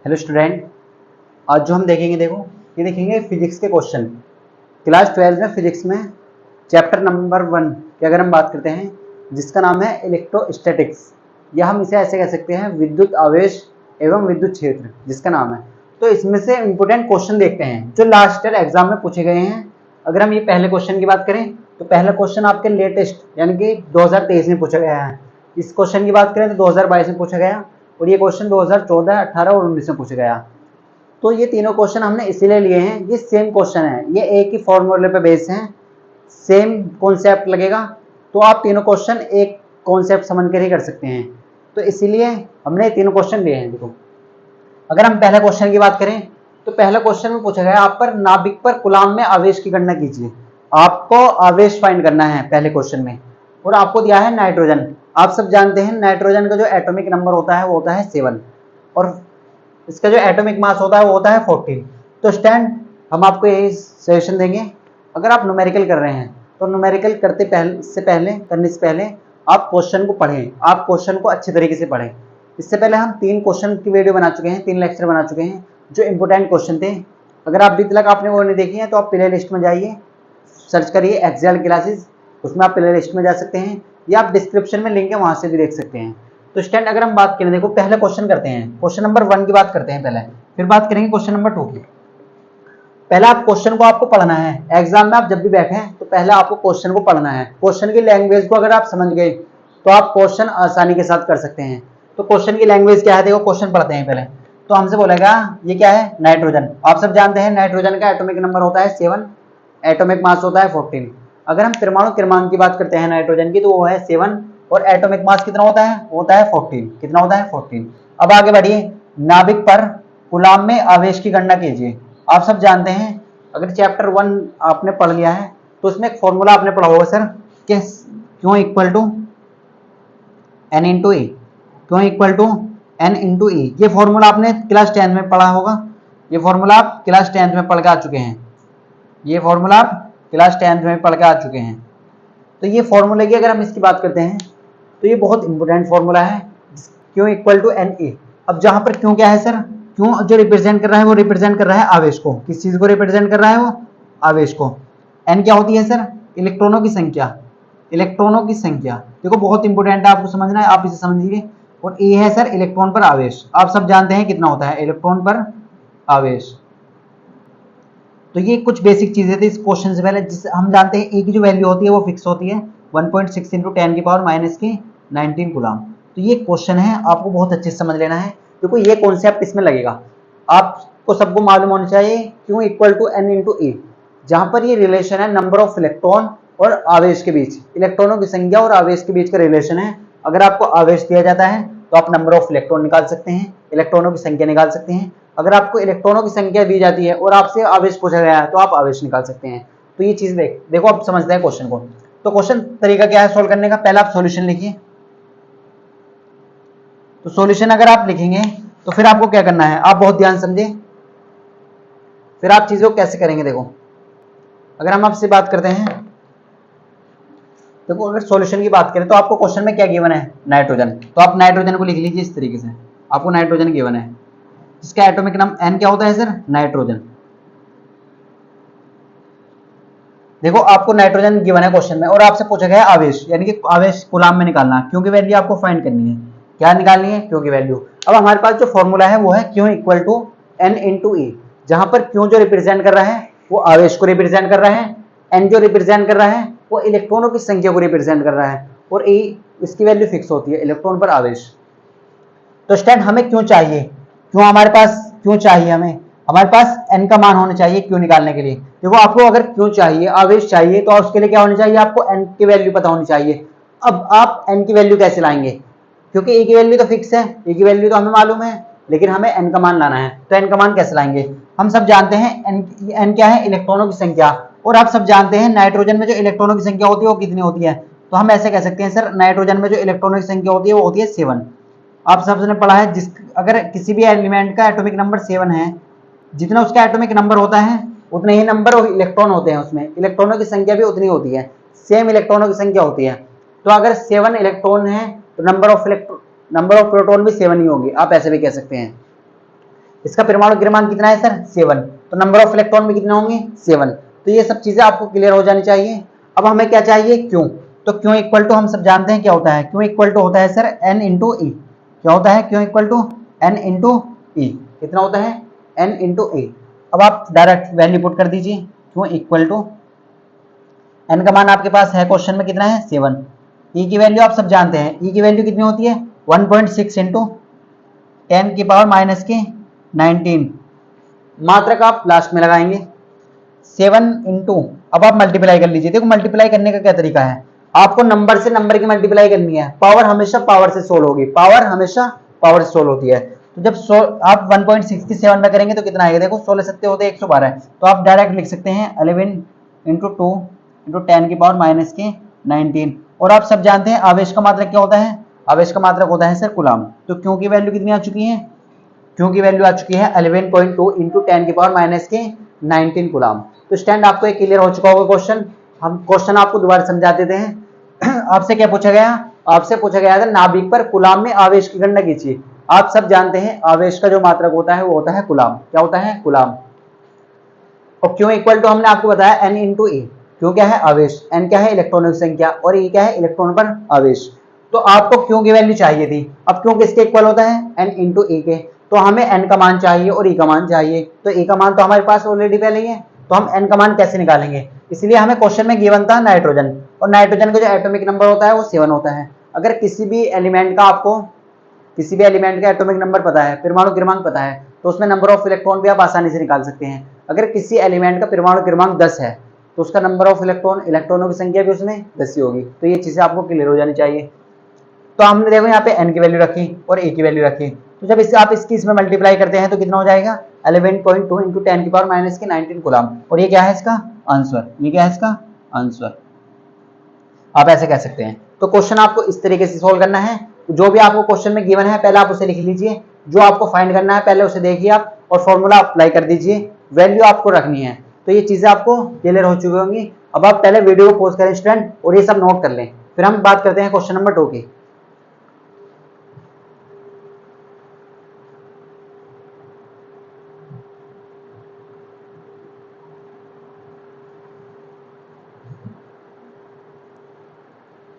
Hello student, आज जो हम देखेंगे ये देखेंगे फिजिक्स के क्वेश्चन। क्लास 12 में फिजिक्स में चैप्टर नंबर 1 की अगर हम बात करते हैं जिसका नाम है इलेक्ट्रोस्टैटिक्स, या हम इसे ऐसे कह सकते हैं विद्युत आवेश एवं विद्युत क्षेत्र जिसका नाम है। तो इसमें से इंपोर्टेंट क्वेश्चन देखते हैं जो लास्ट ईयर एग्जाम में पूछे गए हैं। अगर हम ये पहले क्वेश्चन की बात करें तो पहला क्वेश्चन आपके लेटेस्ट यानी कि 2023 में पूछा गया है। इस क्वेश्चन की बात करें तो 2022 में पूछा गया और ये क्वेश्चन 2014, 18 और 19 में पूछा गया। तो ये तीनों क्वेश्चन हमने इसीलिए लिए हैं, ये सेम क्वेश्चन है, ये एक ही फॉर्मूले पे बेस हैं, सेम कॉन्सेप्ट लगेगा। तो आप तीनों क्वेश्चन एक कॉन्सेप्ट समझ कर ही कर सकते हैं, तो इसीलिए हमने तीनों क्वेश्चन लिए हैं। देखो, अगर हम पहले क्वेश्चन की बात करें तो पहले क्वेश्चन में पूछा गया आप पर नाभिक पर कूलाम में आवेश की गणना कीजिए। आपको आवेश फाइंड करना है पहले क्वेश्चन में, और आपको दिया है नाइट्रोजन। आप सब जानते हैं नाइट्रोजन का जो एटॉमिक नंबर होता है वो होता है 7 और इसका जो एटॉमिक मास होता है वो होता है 14। तो स्टैंड हम आपको यही सजेशन देंगे, अगर आप न्यूमेरिकल कर रहे हैं तो न्यूमेरिकल करने से पहले आप क्वेश्चन को पढ़ें, आप क्वेश्चन को अच्छे तरीके से पढ़ें। इससे पहले हम 3 क्वेश्चन की वीडियो बना चुके हैं, 3 लेक्चर बना चुके हैं जो इंपोर्टेंट क्वेश्चन थे। अगर आप अभी तक आपने वो नहीं देखी है तो आप प्ले लिस्ट में जाइए, सर्च करिए एक्सेल क्लासेस, उसमें आप प्ले लिस्ट में जा सकते हैं, या आप डिस्क्रिप्शन में लिंक है वहां से भी देख सकते हैं। तो स्टैंड अगर हम बात करें, देखो पहले क्वेश्चन करते हैं, क्वेश्चन नंबर 1 की बात करते हैं पहले, फिर बात करेंगे क्वेश्चन नंबर 2 की। पहले आप क्वेश्चन को आपको पढ़ना है। एग्जाम में आप जब भी बैठे तो पहले आपको क्वेश्चन को पढ़ना है। क्वेश्चन की लैंग्वेज को अगर आप समझ गए तो आप क्वेश्चन आसानी के साथ कर सकते हैं। तो क्वेश्चन की लैंग्वेज क्या है, देखो क्वेश्चन पढ़ते हैं पहले। तो हमसे बोलेगा ये क्या है, नाइट्रोजन। आप सब जानते हैं नाइट्रोजन का एटॉमिक नंबर होता है 7, एटॉमिक मास होता है 14। अगर हम परमाणु क्रमांक की बात करते हैं नाइट्रोजन की तो वो है 7 और एटॉमिक मास कितना होता है, होता है 14। कितना होता है, 14। अब आगे बढ़िए, नाभिक पर कूलाम में आवेश की गणना कीजिए। आप सब जानते हैं, अगर चैप्टर 1 आपने पढ़ लिया है तो उसमें एक फॉर्मूला आपने पढ़ा होगा सर, कि Q equal to N into E, Q equal to N into E. ये फॉर्मूला आपने क्लास 10 में पढ़ा होगा, ये फॉर्मूला आप क्लास 10 में पढ़ के आ चुके हैं, ये फॉर्मूला आप क्लास 10 में पढ़ के आ चुके हैं। तो ये फॉर्मूले की अगर हम इसकी बात करते हैं तो ये बहुत इंपॉर्टेंट फॉर्मूला है, Q equal to N E. अब जहां पर क्यू क्या है सर, क्यों जो रिप्रेजेंट कर रहा है वो रिप्रेजेंट कर रहा है आवेश को। किस चीज को रिप्रेजेंट कर रहा है, वो आवेश को। एन क्या होती है सर, इलेक्ट्रॉनों की संख्या, इलेक्ट्रॉनों की संख्या। देखो बहुत इंपॉर्टेंट है, आपको समझना है, आप इसे समझिए। और ए है सर इलेक्ट्रॉन पर आवेश। आप सब जानते हैं कितना होता है इलेक्ट्रॉन पर आवेश। तो ये कुछ बेसिक चीजें थी इस क्वेश्चन से पहले, जिससे हम जानते हैं ए की जो वैल्यू होती है वो फिक्स होती है 1.6 इंटू 10 की पावर माइनस की 19 कूलाम। तो ये क्वेश्चन है, आपको बहुत अच्छे से समझ लेना है। देखो ये कॉन्सेप्ट इसमें लगेगा, आपको सबको मालूम होना चाहिए Q equal to N into E, जहां पर ये रिलेशन है नंबर ऑफ इलेक्ट्रॉन और आवेश के बीच, इलेक्ट्रॉनों की संख्या और आवेश के बीच का रिलेशन है। अगर आपको आवेश दिया जाता है तो आप नंबर ऑफ इलेक्ट्रॉन निकाल सकते हैं, इलेक्ट्रॉनों की संख्या निकाल सकते हैं। अगर आपको इलेक्ट्रॉनों की संख्या दी जाती है और आपसे आवेश पूछा गया है तो आप आवेश निकाल सकते हैं। तो ये चीज देखो आप समझते हैं क्वेश्चन को। तो क्वेश्चन तरीका क्या है सोल्व करने का, पहले आप सॉल्यूशन लिखिए। तो सॉल्यूशन अगर आप लिखेंगे तो फिर आपको क्या करना है, आप बहुत ध्यान समझे, फिर आप चीजों को कैसे करेंगे। देखो अगर हम आपसे बात करते हैं, देखो अगर सॉल्यूशन की बात करें तो आपको क्वेश्चन में क्या गिवन है, नाइट्रोजन। तो आप नाइट्रोजन को लिख लीजिए इस तरीके से, आपको नाइट्रोजन गिवन है जिसका एटॉमिक नंबर एन क्या होता है सर, नाइट्रोजन। देखो आपको नाइट्रोजन गिवन है क्वेश्चन में और आपसे पूछा गया है आवेश, यानी कि आवेश कूलाम में निकालना, क्योंकि वैल्यू आपको फाइंड करनी है। क्या निकालनी है, क्यू की वैल्यू। अब हमारे पास जो फॉर्मूला है वो है Q equal to N into E, जहां पर क्यू जो रिप्रेजेंट कर रहा है वो आवेश को रिप्रेजेंट कर रहा है, एन जो रिप्रेजेंट कर रहा है वो इलेक्ट्रॉनों की संख्या को रिप्रेजेंट कर रहा है, और ई इसकी वैल्यू फिक्स होती है इलेक्ट्रॉन पर आवेश। तो स्टैंड हमें क्यों चाहिए, क्यों हमारे पास क्यों चाहिए, हमारे पास एन का मान होना चाहिए क्यों निकालने के लिए। देखो आपको अगर क्यों चाहिए, आवेश चाहिए, तो उसके लिए क्या होनी चाहिए, आपको एन की वैल्यू पता होनी चाहिए। अब आप एन की वैल्यू कैसे लाएंगे, क्योंकि ए की वैल्यू तो फिक्स है, ए की वैल्यू तो हमें मालूम है, लेकिन हमें एन का मान लाना है। तो एन का मान कैसे लाएंगे, हम सब जानते हैं एन क्या है, इलेक्ट्रॉनों की संख्या। और आप सब जानते हैं नाइट्रोजन में जो इलेक्ट्रॉनों की संख्या होती है वो कितनी होती है। तो हम ऐसे कह सकते हैं सर, नाइट्रोजन में जो इलेक्ट्रॉनों की संख्या होती है वो होती है 7। आप सबने पढ़ा है, जिस अगर किसी भी एलिमेंट का एटॉमिक नंबर 7 है, जितना उसका एटॉमिक नंबर होता है उतने ही नंबर ऑफ इलेक्ट्रॉन होते हैं, उसमें इलेक्ट्रॉनों की संख्या भी उतनी होती है, सेम इलेक्ट्रॉनों की संख्या होती है। तो अगर 7 इलेक्ट्रॉन है तो नंबर ऑफ प्रोटॉन भी 7 ही होंगे, आप ऐसे भी कह सकते हैं। इसका परमाणु क्रमांक कितना है सर 7, तो नंबर ऑफ इलेक्ट्रॉन भी कितने होंगे 7। तो ये सब चीजें आपको क्लियर हो जानी चाहिए। अब हमें क्या चाहिए क्यू, तो क्यू इक्वल टू हम सब जानते हैं क्या होता है, क्यू इक्वल टू होता है सर n इंटू ई। क्या होता है Q equal to n into E, कितना होता है n इंटू ई। अब आप डायरेक्ट वैल्यू पुट कर दीजिए, क्यू इक्वल टू n का मान आपके पास है क्वेश्चन में कितना है 7, ई की वैल्यू आप सब जानते हैं, ई की वैल्यू कितनी होती है 1.6 इंटू 10 की पावर माइनस के 19, मात्रक आप लास्ट में लगाएंगे 7 इंटू, अब आप मल्टीप्लाई कर लीजिए। देखो मल्टीप्लाई करने का क्या तरीका है, आपको नंबर से नंबर की मल्टीप्लाई करनी है, पावर हमेशा पावर से सोल्व होगी, पावर हमेशा पावर से सोल्व होती है। तो जब आप 1.6 की 7 में करेंगे तो कितना आएगा, देखो 16 सत्ते होते 112 है, तो आप डायरेक्ट लिख सकते हैं 11 इंटू 2 इंटू 10 की पावर माइनस के 19। और आप सब जानते हैं आवेश का मात्रक क्या होता है, आवेश का मात्रक होता है सर कूलम। तो क्यू की वैल्यू कितनी आ चुकी है, क्यू की वैल्यू आ चुकी है 11.2 इंटू 10 की पावर माइनस के 19 कूलम। तो स्टैंड आपको एक क्लियर हो चुका होगा क्वेश्चन। हम क्वेश्चन आपको दोबारा समझा देते हैं। आपसे क्या पूछा गया, आपसे पूछा गया था नाभिक पर कूलम में आवेश की गणना कीजिए। आप सब जानते हैं आवेश का जो मात्रक होता है वो होता है कूलम। क्या होता है कूलम। और क्यू इक्वल टू हमने आपको बताया n इंटू ई। क्यू क्या है आवेश, n क्या है इलेक्ट्रॉनों की संख्या, और ई क्या है इलेक्ट्रॉन पर आवेश। तो आपको क्यू की वैल्यू चाहिए थी, अब क्यू किसके इक्वल होता है n इंटू ई के, तो हमें n का मान चाहिए और e का मान चाहिए। तो e का मान तो हमारे पास ऑलरेडी पहले ही है, तो हम n का मान कैसे निकालेंगे, इसलिए हमें क्वेश्चन में गिवन था नाइट्रोजन, और नाइट्रोजन का जो एटॉमिक नंबर होता है वो 7 होता है। अगर किसी भी एलिमेंट का आपको किसी भी एलिमेंट का एटॉमिक नंबर पता है, परमाणु क्रमांक पता है, तो उसमें नंबर ऑफ इलेक्ट्रॉन भी आप आसानी से निकाल सकते हैं। अगर किसी एलिमेंट का परमाणु क्रमांक 10 है तो उसका नंबर ऑफ इलेक्ट्रॉनों की संख्या भी उसमें 10 ही होगी। तो ये चीजें आपको क्लियर हो जानी चाहिए। तो हमने देखो यहाँ पे n की वैल्यू रखी और a की वैल्यू रखी, तो जब इससे आप इसकी इसमें मल्टीप्लाई करते हैं तो कितना हो जाएगा 11.2 इंटू 10 की पावर माइनस के 19 कूलम। और ये क्या है इसका आंसर, ये क्या है इसका आंसर, आप ऐसे कह सकते हैं। तो क्वेश्चन आपको इस तरीके से सोल्व करना है। जो भी आपको क्वेश्चन में गिवन है पहले आप उसे लिख लीजिए, जो आपको फाइंड करना है पहले उसे देखिए आप, और फॉर्मूला अप्लाई कर दीजिए, वैल्यू आपको रखनी है। तो ये चीजें आपको क्लियर हो चुकी होंगी। अब आप पहले वीडियो को पॉज करें स्टूडेंट और ये सब नोट कर लें, फिर हम बात करते हैं क्वेश्चन नंबर 2 की।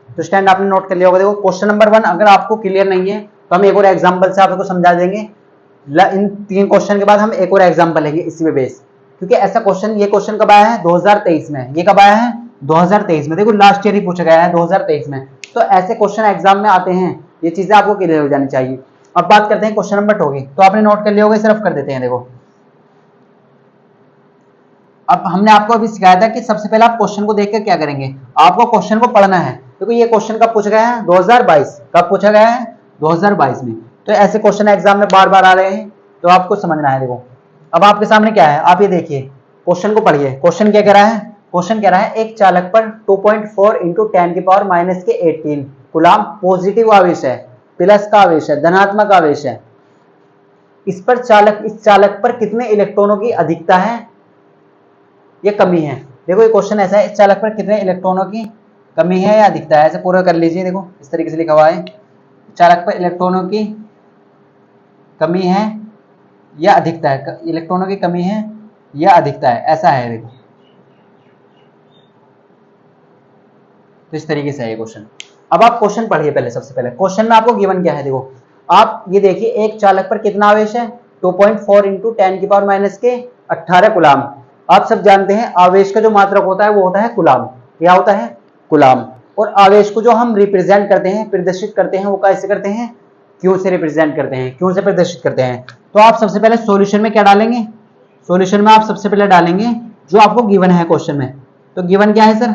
तो स्टैंड आपने नोट कर लिया होगा। देखो क्वेश्चन नंबर 1 अगर आपको क्लियर नहीं है तो हम एक और एग्जांपल से आपको समझा देंगे। इन 3 क्वेश्चन के बाद हम एक और एग्जांपल लेंगे इसी पे बेस, क्योंकि ऐसा क्वेश्चन, ये क्वेश्चन कब आया है 2023 में, ये कब आया है 2023 में। देखो लास्ट ईयर ही पूछा गया है 2023 में। तो ऐसे क्वेश्चन एग्जाम में आते हैं, ये चीजें आपको क्लियर हो जानी चाहिए। अब बात करते हैं क्वेश्चन नंबर 2 की। तो आपने नोट कर लिया होगा, सिर्फ कर देते हैं। देखो अब हमने आपको अभी सिखाया था कि सबसे पहले आप क्वेश्चन को देखकर क्या करेंगे, आपको क्वेश्चन को पढ़ना है। देखो ये क्वेश्चन कब पूछा गया है 2022, कब पूछा गया है 2022 में। तो ऐसे क्वेश्चन एग्जाम में बार बार आ रहे हैं, तो आपको समझना है। देखो अब आपके सामने क्या है, आप ये देखिए क्वेश्चन को पढ़िए। क्वेश्चन क्या कह रहा है, क्वेश्चन कह रहा है एक चालक पर 2.4 इंटू 10 की पावर माइनस के 18 कूलम पॉजिटिव आवेश है, प्लस का आवेश है, धनात्मक आवेश है। इस चालक पर कितने इलेक्ट्रॉनों की अधिकता है ये कमी है। देखो ये क्वेश्चन ऐसा है, इस चालक पर कितने इलेक्ट्रॉनों की कमी है या अधिकता है, ऐसे पूरा कर लीजिए। देखो इस तरीके से लिखा हुआ है, चालक पर इलेक्ट्रॉनों की कमी है या अधिकता है, इलेक्ट्रॉनों की कमी है या अधिकता है, ऐसा है। देखो तो इस तरीके से है ये क्वेश्चन। अब आप क्वेश्चन पढ़िए पहले। सबसे पहले क्वेश्चन में आपको गिवन क्या है, देखो आप ये देखिए एक चालक पर कितना आवेश है 2.4 इंटू 10 की पावर माइनस के 18 कूलम। आप सब जानते हैं आवेश का जो मात्रक होता है वो होता है कूलम। क्या होता है कूलम। और आवेश को जो हम रिप्रेजेंट करते हैं, प्रदर्शित करते हैं, वो कैसे करते हैं क्यू से रिप्रेजेंट करते हैं, क्यू से प्रदर्शित करते हैं। तो आप सबसे पहले सॉल्यूशन में क्या डालेंगे, सॉल्यूशन में आप सबसे पहले डालेंगे जो आपको गिवन है क्वेश्चन में। तो गिवन क्या है सर,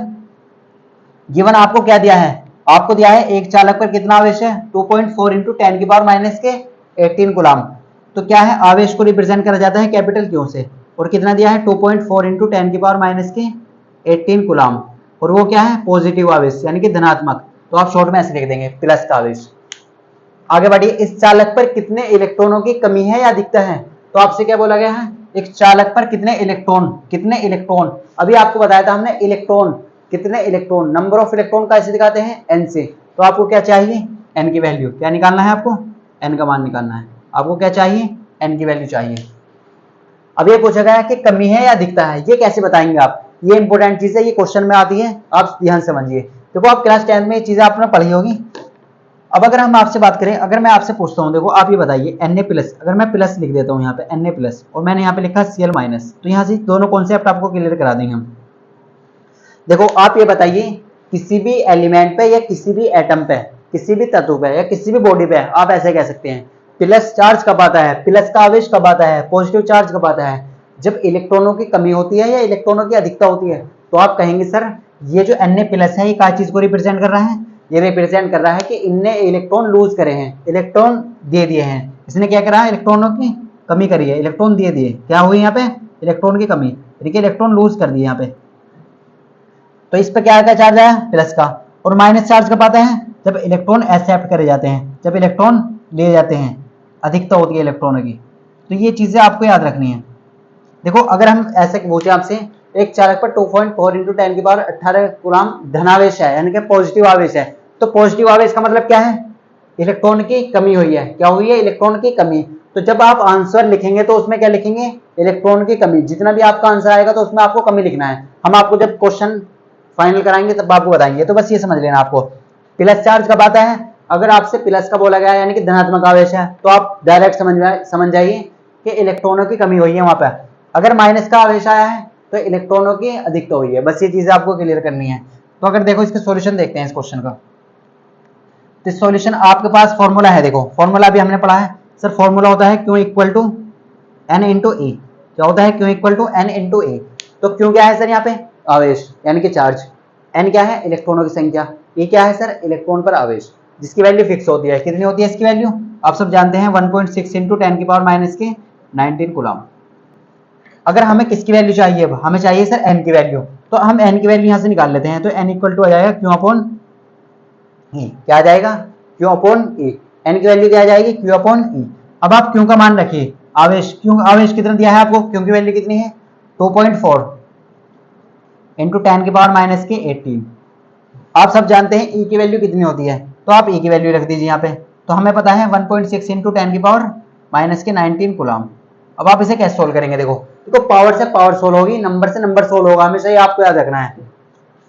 गिवन आपको क्या दिया है, आपको दिया है एक चालक पर कितना आवेश है 2.4 इंटू 10 की पावर माइनस के 18 कूलम। तो क्या है आवेश को रिप्रेजेंट करा जाता है कैपिटल क्यू से, और कितना दिया है 2.4 इंटू 10 की पावर माइनस के 18 कूलम, और वो क्या है पॉजिटिव आवेश यानी कि धनात्मक। तो आप शॉर्ट में ऐसे लिख देंगे प्लस का आवेश। आगे बढ़िए, इस चालक पर कितने इलेक्ट्रॉनों की कमी है या अधिकता है। तो आपसे क्या बोला गया है, एक चालक पर कितने इलेक्ट्रॉन, अभी आपको बताया था हमने इलेक्ट्रॉन, कितने इलेक्ट्रॉन, नंबर ऑफ इलेक्ट्रॉन कैसे दिखाते हैं एन से। तो आपको क्या चाहिए एन की वैल्यू क्या निकालना है, आपको एन का मान निकालना है। आपको क्या चाहिए n की वैल्यू चाहिए। अब ये पूछा गया है कि कमी है या अधिकता है, ये कैसे बताएंगे आप, ये इंपॉर्टेंट चीज है, ये क्वेश्चन में आती है, आप ध्यान समझिए। देखो आप क्लास 10 में ये चीजें आपने पढ़ी होगी। अब अगर हम आपसे बात करें, अगर मैं आपसे पूछता हूँ, देखो आप ये बताइए Na प्लस, अगर मैं प्लस लिख देता हूँ यहाँ पे Na प्लस और मैंने यहाँ पे लिखा Cl माइनस, तो यहाँ से दोनों कॉन्सेप्ट आपको क्लियर करा देंगे हम। देखो आप ये बताइए, किसी भी एलिमेंट पे या किसी भी एटम पे, किसी भी तत्व पे या किसी भी बॉडी पे आप ऐसे कह सकते हैं प्लस चार्ज कब आता है, प्लस का आवेश कब आता है, पॉजिटिव चार्ज कब आता है, जब इलेक्ट्रॉनों की कमी होती है या इलेक्ट्रॉनों की अधिकता होती है। तो आप कहेंगे सर ये जो Na प्लस है ये क्या चीज को रिप्रेजेंट कर रहा है, ये रिप्रेजेंट कर रहा है कि इनने इलेक्ट्रॉन लूज करे हैं, इलेक्ट्रॉन दे दिए हैं, इसने क्या करा, इलेक्ट्रॉनों की कमी करी है, इलेक्ट्रॉन दे दिए, क्या हुई यहाँ पे, इलेक्ट्रॉन की कमी, यानी कि इलेक्ट्रॉन लूज कर दिए यहाँ पे। तो इस पे क्या चार्ज आया, प्लस का। और माइनस चार्ज कब आता है, जब इलेक्ट्रॉन एक्सेप्ट करे जाते हैं, जब इलेक्ट्रॉन ले जाते हैं, अधिकता होती है इलेक्ट्रॉनों की। तो ये चीजें आपको याद रखनी है। देखो अगर हम ऐसे पूछे आपसे, एक चालक पर 2.4 × 10 की पावर 18 कूलम धनावेश है, यानी कि पॉजिटिव आवेश है, तो पॉजिटिव आवेश का मतलब क्या है, इलेक्ट्रॉन की कमी हुई है, क्या हुई है, इलेक्ट्रॉन की कमी। तो जब आप आंसर लिखेंगे तो उसमें क्या लिखेंगे, इलेक्ट्रॉन की कमी, जितना भी आपका आंसर आएगा तो उसमें आपको कमी लिखना है। हम आपको जब क्वेश्चन फाइनल कराएंगे तब आपको बताएंगे, तो बस ये समझ लेना आपको। प्लस चार्ज कब आता है, अगर आपसे प्लस का बोला गया यानी कि धनात्मक आवेश है, तो आप डायरेक्ट समझ जाइए कि इलेक्ट्रॉनों की कमी हुई है वहां पर। अगर माइनस का आवेश आया है तो इलेक्ट्रॉनों की अधिकता हुई है। बस ये चीजें आपको क्लियर करनी है। तो अगर देखो इसके सॉल्यूशन देखते हैं इस क्वेश्चन का, तो सॉल्यूशन आपके पास फॉर्मूला है, देखो फॉर्मूला भी हमने पढ़ा है सर, फॉर्मूला होता है Q = N × A। क्या होता है, Q = N × A। तो Q क्या है सर, यहाँ पे आवेश यानी कि चार्ज, N क्या है, इलेक्ट्रॉनों की संख्या, E क्या है सर, इलेक्ट्रॉन पर आवेश, जिसकी वैल्यू फिक्स होती है। कितनी होती है इसकी वैल्यू, आप सब जानते हैं 1.6 × 10⁻⁻19 कूलम। अगर हमें किसकी वैल्यू चाहिए, हमें चाहिए सर n की वैल्यू, तो हम n की वैल्यू यहां से निकाल लेते हैं। तो n = आ जाएगा Q/E, क्या आ जाएगा, Q/E, n की वैल्यू क्या आ जाएगी, Q/E। अब आप Q का मान रखिए, आवेश, Q आवेश कितना दिया है आपको, Q की वैल्यू कितनी है, 2.4 × 10⁻⁻18। आप सब जानते हैं E की वैल्यू कितनी होती है, तो आप E की वैल्यू रख दीजिए यहाँ पे। तो हमें पता है 1.6 × 10⁻⁻19 कूलम। अब आप इसे कैसे सोल्व करेंगे, देखो पावर से पावर सोल्व होगी, नंबर से नंबर सोल्व होगा, हमेशा ये आपको याद रखना है।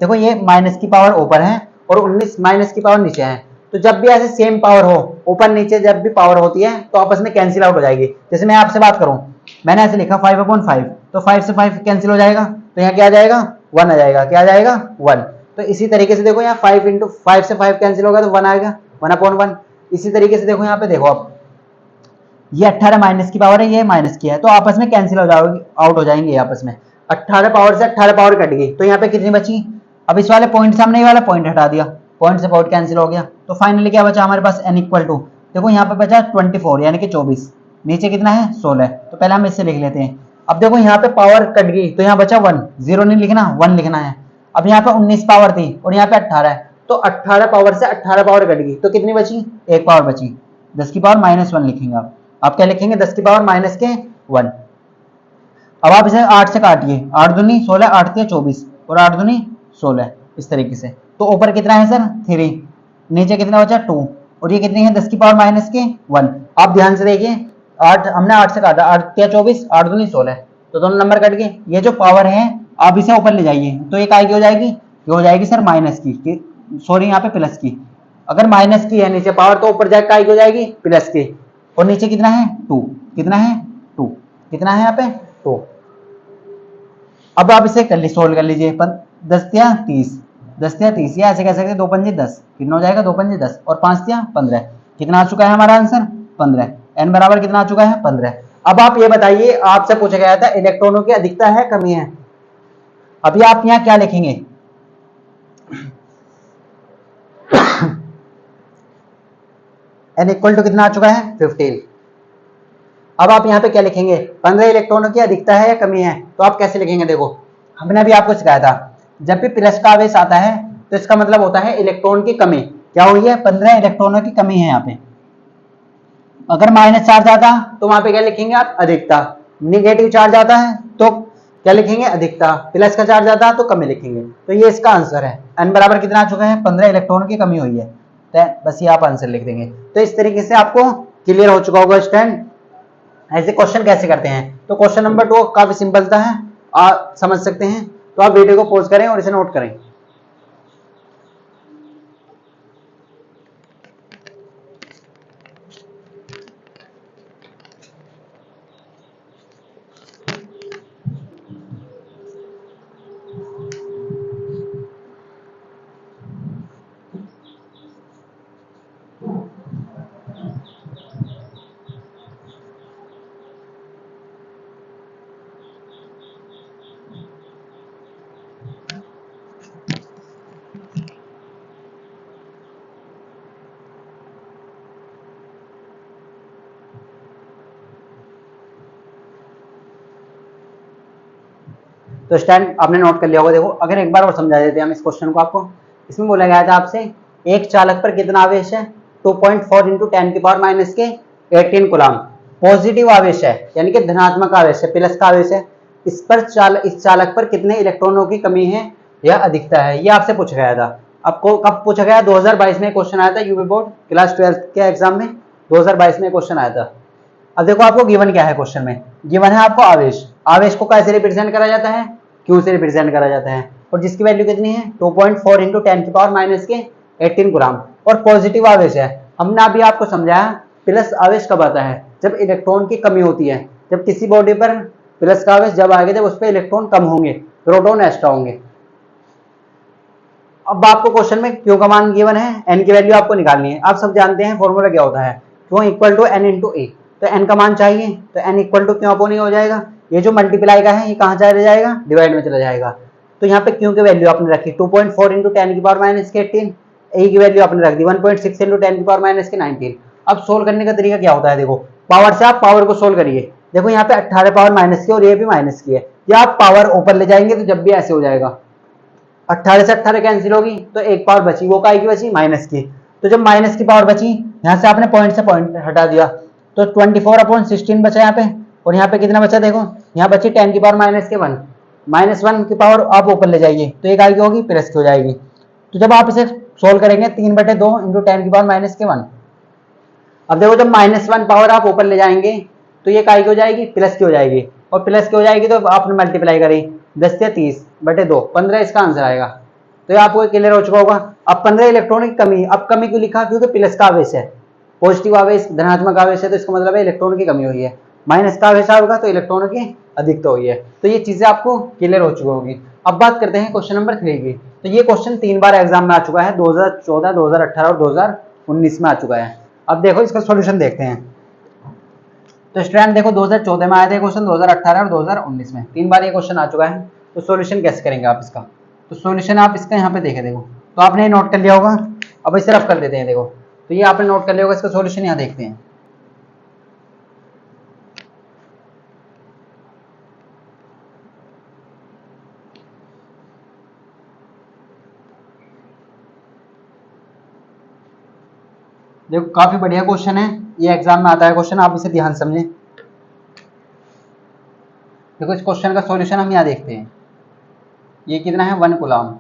देखो ये माइनस की पावर ऊपर है और 19 माइनस की पावर नीचे है, तो जब भी ऐसे सेम पावर हो, ऊपर नीचे जब भी पावर होती है तो आपस में कैंसिल आउट हो जाएगी। जैसे मैं आपसे बात करूं, मैंने ऐसे लिखा 5/5, तो 5 से 5 कैंसिल हो जाएगा, तो यहाँ क्या आ जाएगा, 1 आ जाएगा, क्या आ जाएगा, 1। तो इसी तरीके से देखो यहाँ 5 से 5 कैंसिल होगा तो 1 आएगा, 1/1। इसी तरीके से देखो यहाँ पे, देखो आप ये 18 माइनस की पावर है, ये माइनस की है, तो आपस में कैंसिल हो जाएगी, आउट हो जाएंगे आपस में। 18 पावर से 18 पावर कट गई, तो यहाँ पे कितनी बची, अब इस वाले पॉइंट सामने ये वाला पॉइंट हटा दिया, पॉइंट से पॉइंट कैंसिल हो गया, तो फाइनली क्या बचा हमारे पास, n = देखो यहाँ पे बचा 24 यानी कि 24, नीचे कितना है 16, तो पहले हम इससे लिख लेते हैं। अब देखो यहाँ पे पावर कट गई, तो यहाँ बचा 1, 0 नहीं लिखना, 1 लिखना है। अब यहाँ पे 19 पावर थी और यहाँ पे 18 है, तो 18 पावर से 18 पावर कट गई, तो कितनी बची, 1 पावर बची, 10 की पावर -1 लिखेंगे आप क्या लिखेंगे, 10 की पावर -1। अब आप इसे 8 से काटिए, 8 दूनी 16, 8 तिया 24 और 8 दूनी 16, इस तरीके से। तो ऊपर कितना है सर 3, नीचे कितना बचा 2, और ये कितनी है 10 की पावर -1। आप ध्यान से देखिए, 8 हमने 8 से काटा, 8 तिया 24, 8 दूनी 16, तो दोनों नंबर कट गए। ये जो पावर है आप इसे ऊपर ले जाइए, तो ये काय की हो जाएगी, ये हो जाएगी सर माइनस की, सॉरी यहाँ पे प्लस की। अगर माइनस की है नीचे पावर, तो ऊपर जाके काय की हो जाएगी, प्लस की, और नीचे कितना है 2, कितना है 2, कितना है यहाँ पे 2। अब आप इसे कर ली, सोल्व कर लीजिए, 10 तिया 30, 10 तिया 30, या ऐसे कह सकते 2 पंजे 10, कितना हो जाएगा 2 पंजे 10 और 5 तिया 15, कितना आ चुका है हमारा आंसर 15। n बराबर कितना आ चुका है 15। अब आप ये बताइए, आपसे पूछा गया था इलेक्ट्रॉनों की अधिकता है कमी है, अभी आप यहाँ क्या लिखेंगे, n = कितना आ चुका है 15। अब आप यहाँ पे क्या लिखेंगे, 15 इलेक्ट्रॉनों की अधिकता है या कमी है, तो आप कैसे लिखेंगे, देखो हमने अभी आपको सिखाया था, जब भी प्लस का आवेश आता है तो इसका मतलब होता है इलेक्ट्रॉन की कमी, क्या हुई है 15 इलेक्ट्रॉनों की कमी है यहाँ पे। अगर माइनस चार्ज आता तो वहां पे क्या लिखेंगे आप, अधिकता। निगेटिव चार्ज आता है तो क्या लिखेंगे, अधिकता। प्लस का चार्ज आता है तो कमी लिखेंगे। तो ये इसका आंसर है, n बराबर कितना आ चुका है 15 इलेक्ट्रॉन की कमी हुई है, तो बस ये आप आंसर लिख देंगे। तो इस तरीके से आपको क्लियर हो चुका होगा स्टूडेंट ऐसे क्वेश्चन कैसे करते हैं। तो क्वेश्चन नंबर 2 काफी सिंपल था है, आप समझ सकते हैं। तो आप वीडियो को पॉज करें और इसे नोट करें। तो स्टैंड आपने नोट कर लिया होगा। देखो अगर एक बार और समझा देते हैं हम इस क्वेश्चन को आपको। इसमें बोला गया था आपसे एक चालक पर कितना आवेश है, 2.4 इंटू 10 की पावर माइनस के 18 कूलम पॉजिटिव आवेश है, यानी कि धनात्मक आवेश है, प्लस का आवेश है। इस चालक पर कितने इलेक्ट्रॉनों की कमी है या अधिकता है, ये आपसे पूछा गया था। आपको कब पूछा गया, 2022 में क्वेश्चन आया था यूपी बोर्ड क्लास 12 के एग्जाम में, 2022 में क्वेश्चन आया था। अब देखो आपको गिवन क्या है, क्वेश्चन में गिवन है आपको आवेश। आवेश को कैसे रिप्रेजेंट करा जाता है, क्यू से रिप्रेजेंट करा जाता है, और जिसकी वैल्यू कितनी है 2.4 इंटू 10 की पावर माइनस के 18 ग्राम, और पॉजिटिव आवेश है। हमने अभी आपको समझाया प्लस आवेश कब आता है, जब इलेक्ट्रॉन की कमी होती है। जब किसी बॉडी पर प्लस का आवेश जब आएगा जब उस पर इलेक्ट्रॉन कम होंगे, प्रोटॉन एक्स्ट्रा होंगे। अब आपको क्वेश्चन में क्यू का मान गिवन है, एन की वैल्यू आपको निकालनी है। आप सब जानते हैं फॉर्मूला क्या होता है, Q equal to N into A. तो एन का मान चाहिए तो N equal to Q upon A हो जाएगा। ये जो मल्टीप्लाई का है ये कहाँ चला जाएगा, डिवाइड में चला जाएगा। तो यहाँ पे क्यू की वैल्यू आपने रखी 2.4 इंटू 10 की पावर माइनस के 18, ए की वैल्यू आपने रख दी 1.6 इंटू 10 की पावर माइनस के 19। अब सोल्व करने का तरीका क्या होता है, देखो पावर से आप पावर को सोल्व करिए। देखो यहाँ पे 18 पावर माइनस की और ये भी माइनस की है, या आप पावर ऊपर ले जाएंगे तो जब भी ऐसे हो जाएगा। 18 से 18 कैंसिल होगी तो एक पावर बची, वो काय की बची, माइनस की। तो जब माइनस की पावर बची, यहाँ से आपने पॉइंट से पॉइंट हटा दिया तो 24/16 बचा यहाँ पे। और यहाँ पे कितना बचा, देखो यहाँ बची 10 की पावर माइनस के 1, -1 की पावर आप ऊपर ले जाइए तो एक काय की होगी, प्लस की हो जाएगी। तो जब आप इसे सोल्व करेंगे 3/2 इंटू 10 की पावर माइनस के 1। अब देखो जब -1 पावर आप ऊपर ले जाएंगे तो ये काय की हो जाएगी, प्लस की हो जाएगी, और प्लस की हो जाएगी तो आपने मल्टीप्लाई करी 10 से 30/2, 15 इसका आंसर आएगा। तो ये आपको क्लियर हो चुका होगा। अब 15 इलेक्ट्रॉन की कमी, अब कमी क्यों लिखा, क्योंकि प्लस का आवेश है, पॉजिटिव आवेश धनात्मक आवेश है, तो इसका मतलब है इलेक्ट्रॉन की कमी हुई है। माइनस का आवेश होगा तो इलेक्ट्रॉनों की अधिकता हुई है। तो ये चीजें आपको क्लियर हो चुकी होगी। अब बात करते हैं क्वेश्चन नंबर 3 की। तो ये क्वेश्चन 3 बार एग्जाम में आ चुका है, 2014, 2018 और 2019 में आ चुका है। अब देखो इसका सॉल्यूशन देखते हैं। तो स्टूडेंट देखो 2014 में आया था क्वेश्चन, 2018 और 2019 में 3 बार ये क्वेश्चन आ चुका है। तो सॉल्यूशन कैसे करेंगे आप इसका, तो सॉल्यूशन आप इसका यहाँ पे देखें, देखो तो आपने नोट कर लिया होगा। अब इसे रफ कर देते हैं, देखो तो ये आपने नोट कर लिया होगा, इसका सॉल्यूशन यहाँ देखते हैं। देखो काफी बढ़िया क्वेश्चन है, ये एग्जाम में आता है क्वेश्चन, आप इसे ध्यान समझें। देखो इस क्वेश्चन का सॉल्यूशन हम यहाँ देखते हैं। ये कितना है, 1 कूलम।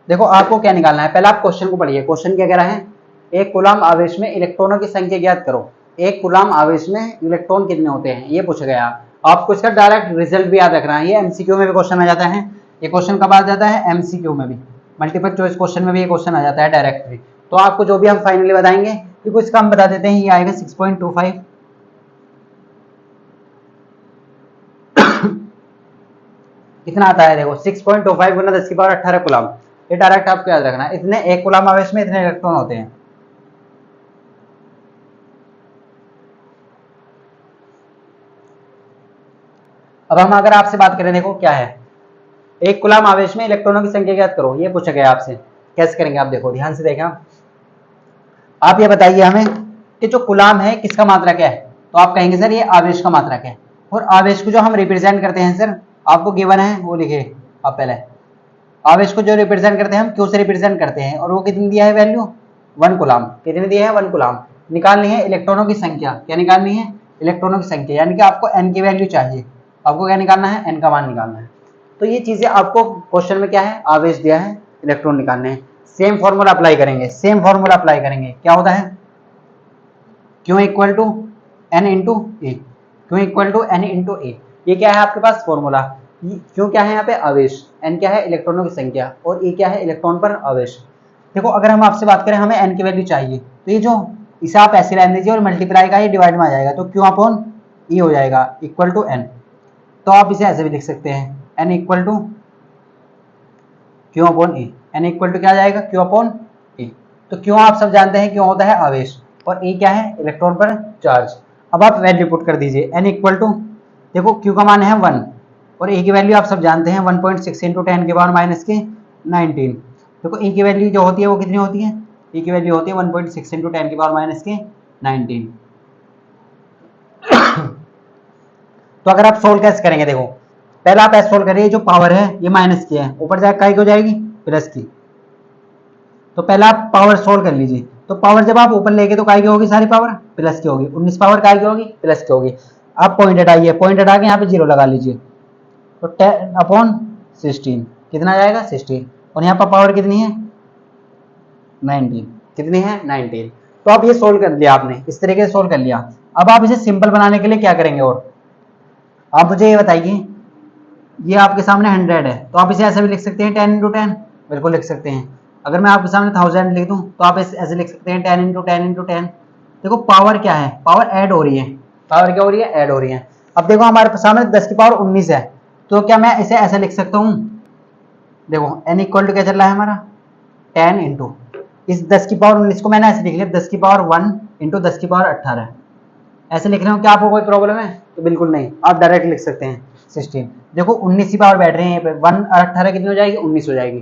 देखो आपको क्या निकालना है, पहले आप क्वेश्चन को पढ़िए। क्वेश्चन क्या कह रहा है, एक कूलम आवेश में इलेक्ट्रॉनों की संख्या ज्ञात करो। एक कूलम आवेश में इलेक्ट्रॉन कितने होते हैं ये पूछा गया। आपको इसका डायरेक्ट रिजल्ट भी याद रखना है, ये एमसीक्यू में भी क्वेश्चन आ जाता है। ये क्वेश्चन कब आ जाता है, एमसीक्यू में भी, मल्टीपल चॉइस क्वेश्चन में भी ये क्वेश्चन आ जाता है डायरेक्टली। तो आपको जो भी हम फाइनली बताएंगे, देखो इसका हम बता देते हैं, ये आएगा 6.25 कितना आता है, देखो 6.25 गुना 10 की पावर 18 कूलम। ये डायरेक्ट आपको याद रखना है, इतने एक कूलम आवेश में इतने इलेक्ट्रॉन होते हैं। अब हम अगर आपसे बात करें, देखो क्या है, एक कूलम आवेश में इलेक्ट्रॉनों की संख्या ज्ञात करो, ये पूछा गया आपसे। कैसे करेंगे आप, देखो ध्यान से देखें। आप ये बताइए हमें कि जो कूलम है किसका मात्रक है, तो आप कहेंगे सर ये आवेश का मात्रक है। और आवेश को जो हम रिप्रेजेंट करते हैं सर, आपको गिवन है वो लिखिए आप पहले। आवेश को जो रिप्रेजेंट करते हैं हम क्यू से रिप्रेजेंट करते हैं, और वो कितनी दिया है वैल्यू, 1 कूलम। कितनी दिया है, 1 कूलम। निकालनी है इलेक्ट्रॉनों की संख्या, क्या निकालनी है, इलेक्ट्रॉनों की संख्या, यानी कि आपको एन की वैल्यू चाहिए। आपको क्या निकालना है, एन का मान निकालना है। तो ये चीजें आपको क्वेश्चन में क्या है, आवेश दिया है, इलेक्ट्रॉन निकालने हैं। सेम फॉर्मूला अप्लाई करेंगे, सेम फॉर्मूला अप्लाई करेंगे। क्या होता है, Q equal to n into A, Q equal to n into A. ये क्या है आपके पास फॉर्मूला, क्यों क्या है यहाँ पे आवेश, n क्या है इलेक्ट्रॉनों की संख्या और e क्या है इलेक्ट्रॉन पर आवेश। देखो अगर हम आपसे बात करें हमें n की वैल्यू चाहिए, तो ये जो इसे आप ऐसे रहने दीजिए और मल्टीप्लाई का ये डिवाइड में आ जाएगा, तो क्यू अपॉन ई हो जाएगा इक्वल टू n। तो आप इसे ऐसे भी लिख सकते हैं n equal to Q upon A, n equal to क्या आ जाएगा क्यू अपॉन ए। तो क्यों आप सब जानते हैं क्यों होता है आवेश और ए क्या है इलेक्ट्रॉन पर चार्ज। अब आप वैल्यू पुट कर दीजिए n इक्वल टू, देखो क्यू का मान है 1 और ए की वैल्यू आप सब जानते हैं 1.6 इंटू 10 के पावर माइनस के 19। देखो ए की वैल्यू जो होती है वो कितनी होती है, ए की वैल्यू होती है 1.6 इंटू 10 के पावर माइनस के 19। तो अगर आप सोल्व कैसे करेंगे, देखो पहले आप ऐसे सोल्व करिए, जो पावर है ये माइनस की है, ऊपर जाकर काय की हो जाएगी प्लस की। तो पहले आप पावर सोल्व कर लीजिए, तो पावर जब आप ऊपर लेके तो काय की होगी सारी पावर प्लस की होगी, 19 पावर काय की होगी प्लस की होगी। आप पॉइंट हटाइए, पॉइंट हटा के यहाँ पे जीरो लगा लीजिए, तो 10 अपॉन 16 कितना आ जाएगा 16, और यहाँ पर पावर कितनी है 19, कितनी है 19। तो आप ये सोल्व कर लिया आपने, इस तरीके से सोल्व कर लिया। अब आप इसे सिंपल बनाने के लिए क्या करेंगे, और आप मुझे ये बताइए, ये आपके सामने 100 है, तो आप इसे ऐसे भी लिख सकते हैं 10 इंटू 10, बिल्कुल लिख सकते हैं। अगर मैं आपके सामने 1000 लिख दूं तो आप ऐसे लिख सकते हैं 10 इंटू 10 इंटू 10। देखो पावर क्या है, पावर ऐड हो रही है, पावर क्या हो रही है ऐड हो रही है। अब देखो हमारे सामने 10 की पावर 19 है, तो क्या मैं इसे ऐसे लिख सकता हूँ, देखो n इक्वल टू क्या चल रहा है हमारा 10 इंटू इस 10 की पावर 19 को मैंने ऐसे लिख लिया 10 की पावर 1 इंटू 10 की पावर 18, ऐसे लिख रहे हो, क्या आपको कोई प्रॉब्लम है, तो बिल्कुल नहीं, आप डायरेक्ट लिख सकते हैं 16। देखो 19 की पावर बैठ रही है यहाँ पे, 1 और 18 कितनी हो जाएगी 19 हो जाएगी।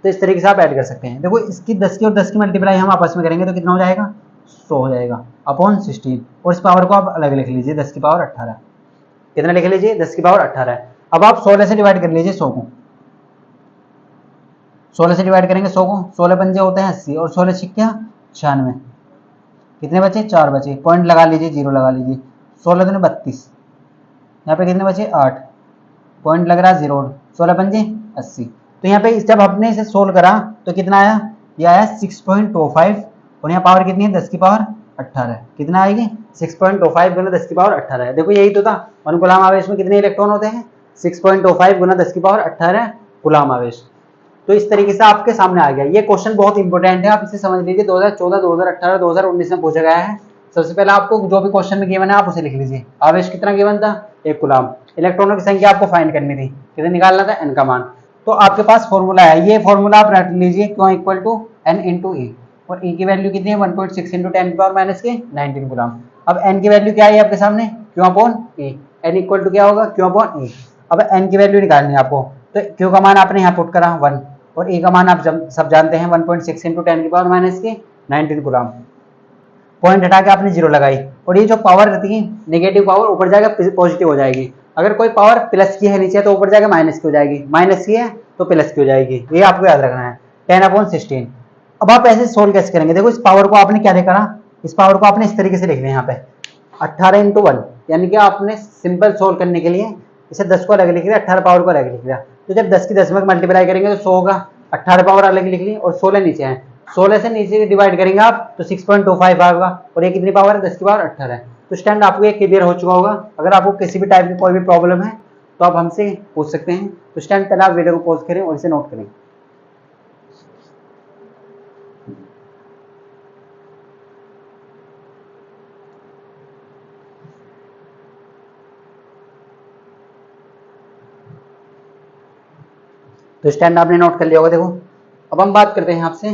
तो इस तरीके से आप ऐड कर सकते हैं। देखो इसकी 10 की और 10 की मल्टीप्लाई हम आपस में करेंगे तो कितना हो जाएगा 100 हो जाएगा अपॉन 16, और इस पावर को आप अलग लिख लीजिए 10 की पावर 18, कितना लिख लीजिए 10 की पावर 18। अब आप 16 से डिवाइड कर लीजिए 100 को, 16 से डिवाइड करेंगे 100 को, 16 पंजे होते हैं 80 और 16 छिक्के 96, कितने बचे 4 बचे, पॉइंट लगा लीजिए जीरो लगा लीजिए, 16 दूनी 32, यहाँ पे कितने बचे 8, पॉइंट लग रहा है जीरो, 16 पंजे 80। तो यहाँ पे जब आपने इसे सोल्व करा तो कितना आया, ये आया 6.25, और यहाँ पावर कितनी है 10 की पावर 18, कितना आएगी 6.25 गुना 10 की पावर 18। देखो यही तो था, 1 कूलम आवेश में कितने इलेक्ट्रॉन होते हैं 6.25 गुना 10 की पावर 18 कूलम आवेश। तो इस तरीके से आपके सामने आ गया। ये क्वेश्चन बहुत इंपॉर्टेंट है, आप इसे समझ लीजिए 2014, 2018, 2019 में पूछा गया है। सबसे पहले आपको जो भी क्वेश्चन में गिवन है आप उसे लिख लीजिए। आवेश कितना गिवन था 1 कूलम, इलेक्ट्रॉनों की संख्या आपको फाइंड करनी थी, कितने निकालना था n का मान। तो आपके पास फॉर्मूला है, ये फॉर्मूला आप रख लीजिए, Q equal to n into A, और e की वैल्यू कितनी है 1.6 इंटू 10 की पावर माइनस के 19 कूलम। अब n की वैल्यू क्या है आपके सामने Q upon A, n equal to क्या होगा क्यू अपॉन ए। अब n की वैल्यू निकालनी है आपको, तो क्यू का मान आपने यहाँ पुट करा 1, और ए का मान आप सब जानते हैं 1.6 इंटू 10 की पावर माइनस के 19 कूलम। पॉइंट हटा के आपने जीरो लगाई, और ये जो पावर रहती है नेगेटिव पावर ऊपर जाकर पॉजिटिव हो जाएगी, अगर कोई पावर प्लस की है नीचे तो ऊपर जाकर माइनस की हो जाएगी, माइनस की है तो प्लस की हो जाएगी, ये आपको याद रखना है 10/16। अब आप ऐसे सोल्व कैसे करेंगे, देखो इस पावर को आपने क्या करा, इस पावर को आपने इस तरीके से लिख लिया यहाँ पे 18 इंटू 1, यानी कि आपने सिंपल सोल्व करने के लिए इसे 10 को अलग लिख लिया, 18 पावर को अलग लिख लिया। तो जब 10 की 10 में मल्टीप्लाई करेंगे तो 100 होगा, 18 पावर अलग लिख ली और 16 नीचे है, 16 से नीचे डिवाइड करेंगे आप तो 6.25 आएगा, और ये कितनी पावर है 10 की पावर 18 है। तो स्टैंड आपको ये क्लियर हो चुका होगा। अगर आपको किसी भी टाइप की कोई भी प्रॉब्लम है तो आप हमसे पूछ सकते हैं। तो स्टैंड पहले आप वीडियो को पॉज करें और इसे नोट करें। तो स्टैंड आपने नोट कर लिया होगा। देखो अब हम बात करते हैं आपसे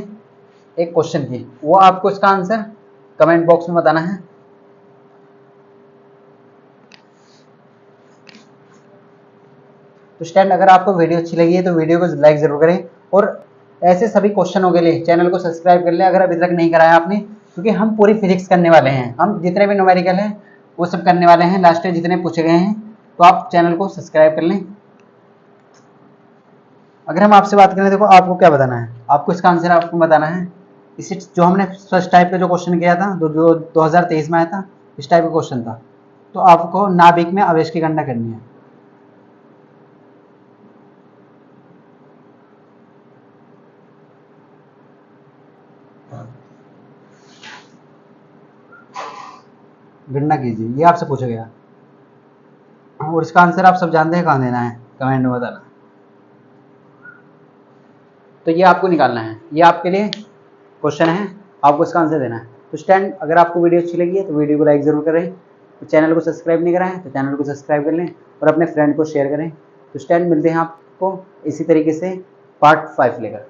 एक क्वेश्चन की, वो आपको इसका आंसर कमेंट बॉक्स में बताना है। तो स्टैंड अगर आपको वीडियो अच्छी लगी है तो वीडियो को लाइक जरूर करें, और ऐसे सभी क्वेश्चनों के लिए चैनल को सब्सक्राइब कर लें अगर अभी तक नहीं कराया आपने, क्योंकि हम पूरी फिजिक्स करने वाले हैं, हम जितने भी न्यूमेरिकल हैं वो सब करने वाले हैं, लास्ट ईयर जितने पूछे गए हैं। तो आप चैनल को सब्सक्राइब कर लें। अगर हम आपसे बात करें, देखो आपको क्या बताना है, आपको इसका आंसर आपको बताना है। इसी जो हमने फर्स्ट टाइप का जो क्वेश्चन किया था जो 2023 में आया था, इस टाइप का क्वेश्चन था। तो आपको नाभिक में आवेश की गणना करनी है। गणना कीजिए, ये आपसे पूछा गया और इसका आंसर आप सब जानते हैं, कहाँ देना है, कमेंट में बताना। तो ये आपको निकालना है, ये आपके लिए क्वेश्चन है, आपको इसका आंसर देना है। तो स्टैंड, अगर आपको वीडियो अच्छी लगी है तो वीडियो को लाइक जरूर करें, तो चैनल को सब्सक्राइब नहीं करा है तो चैनल को सब्सक्राइब कर लें और अपने फ्रेंड को शेयर करें। तो स्टैंड, मिलते हैं आपको इसी तरीके से पार्ट 5 लेकर।